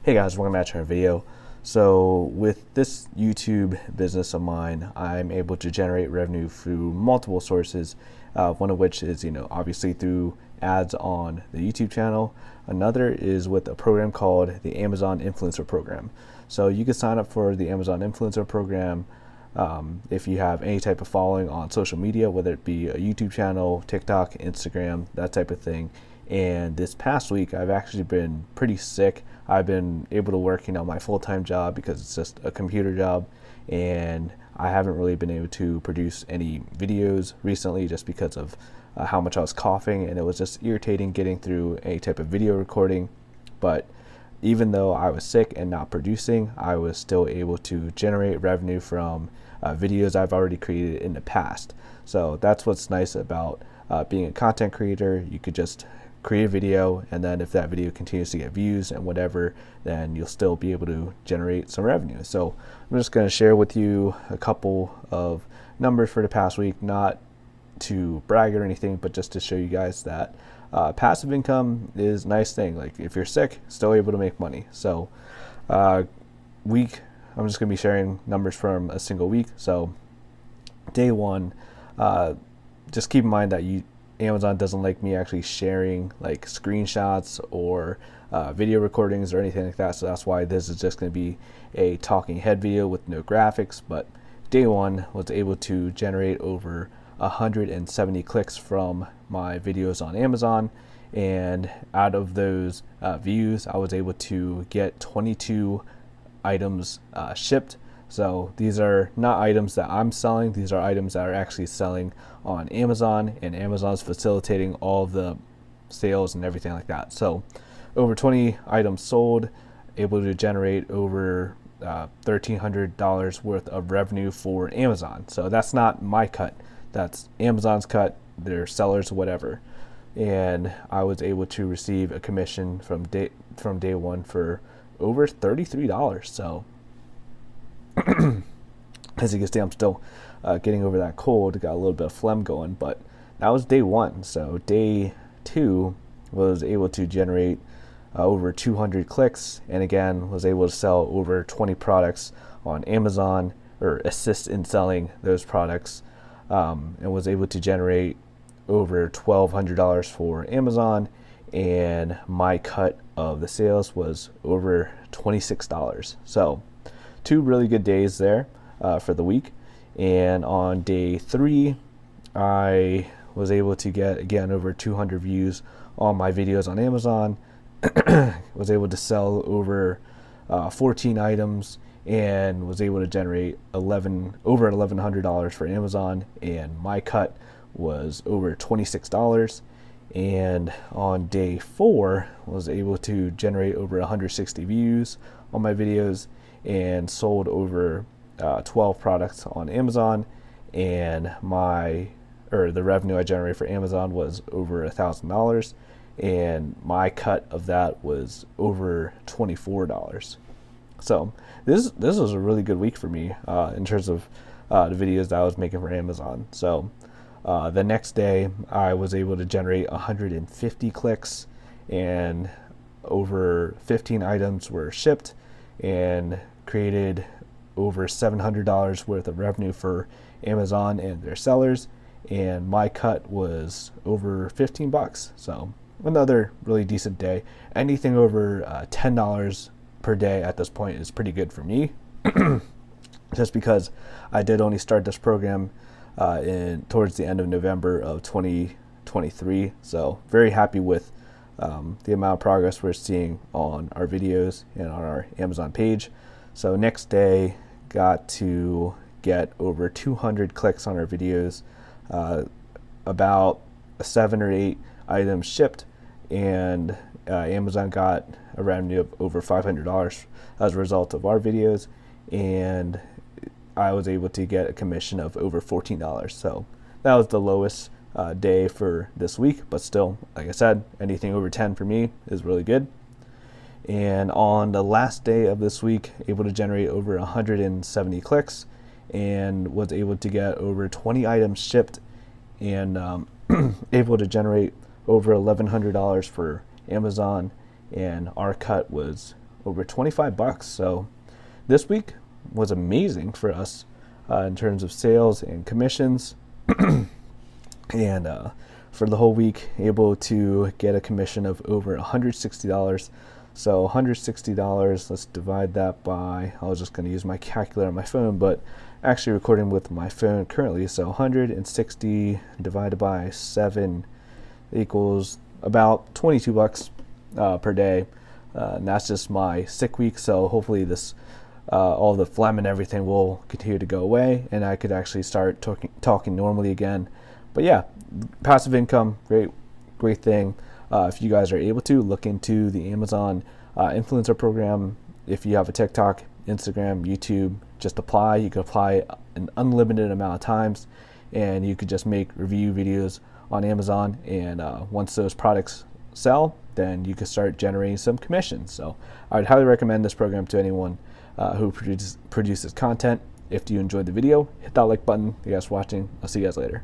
Hey guys, welcome back to our video. So with this YouTube business of mine, I'm able to generate revenue through multiple sources, one of which is, obviously through ads on the YouTube channel. Another is with a program called the Amazon Influencer Program. So you can sign up for the Amazon Influencer Program if you have any type of following on social media, whether it be a YouTube channel, TikTok, Instagram, that type of thing. And this past week, I've actually been pretty sick. I've been able to work, my full-time job because it's just a computer job, and I haven't really been able to produce any videos recently just because of how much I was coughing, and it was just irritating getting through any type of video recording. But even though I was sick and not producing, I was still able to generate revenue from videos I've already created in the past. So that's what's nice about being a content creator. You could just create a video, and then if that video continues to get views and whatever, then you'll still be able to generate some revenue. So I'm just going to share with you a couple of numbers for the past week, not to brag or anything, but just to show you guys that passive income is a nice thing. Like if you're sick, still able to make money. So week, I'm just going to be sharing numbers from a single week. So day one, just keep in mind that Amazon doesn't like me actually sharing like screenshots or video recordings or anything like that. So that's why this is just going to be a talking head video with no graphics. But day one was able to generate over 170 clicks from my videos on Amazon. And out of those views, I was able to get 22 items shipped. So these are not items that I'm selling. These are items that are actually selling on Amazon, and Amazon's facilitating all of the sales and everything like that. So over 20 items sold, able to generate over $1,300 worth of revenue for Amazon. So that's not my cut. That's Amazon's cut, their sellers, whatever. And I was able to receive a commission from day one for over $33. So as you can see, I'm still getting over that cold. Got a little bit of phlegm going, but that was day one. So day two was able to generate over 200 clicks, and again was able to sell over 20 products on Amazon, or assist in selling those products, and was able to generate over $1,200 for Amazon, and my cut of the sales was over $26. So two really good days there for the week. And on day three, I was able to get again over 200 views on my videos on Amazon. Was able to sell over 14 items, and was able to generate over $1,100 for Amazon, and my cut was over $26. And on day four, was able to generate over 160 views on my videos and sold over 12 products on Amazon, and the revenue I generated for Amazon was over $1,000, and my cut of that was over $24. So this was a really good week for me in terms of the videos that I was making for Amazon. So the next day I was able to generate 150 clicks, and over 15 items were shipped, and created over $700 worth of revenue for Amazon and their sellers, and my cut was over $15. So another really decent day. Anything over $10 per day at this point is pretty good for me, just because I did only start this program towards the end of November of 2023. So very happy with the amount of progress we're seeing on our videos and on our Amazon page. So next day, got to get over 200 clicks on our videos, about 7 or 8 items shipped, and Amazon got a revenue of over $500 as a result of our videos, and I was able to get a commission of over $14. So that was the lowest day for this week, but still, like I said, anything over 10 for me is really good. And on the last day of this week, able to generate over 170 clicks, and was able to get over 20 items shipped, and able to generate over $1,100 for Amazon, and our cut was over 25 bucks. So this week was amazing for us in terms of sales and commissions. And for the whole week, able to get a commission of over $160. So $160, let's divide that by, I was just going to use my calculator on my phone, but actually recording with my phone currently. So 160 divided by 7 equals about 22 bucks per day. And that's just my sick week. So hopefully this, all the phlegm and everything will continue to go away, and I could actually start talking normally again. But yeah, passive income, great thing. If you guys are able to, look into the Amazon influencer program. If you have a TikTok, Instagram, YouTube, just apply. You can apply an unlimited amount of times, and you could just make review videos on Amazon. And once those products sell, then you can start generating some commissions. So I would highly recommend this program to anyone who produces content. If you enjoyed the video, hit that like button. Thank you guys for watching. I'll see you guys later.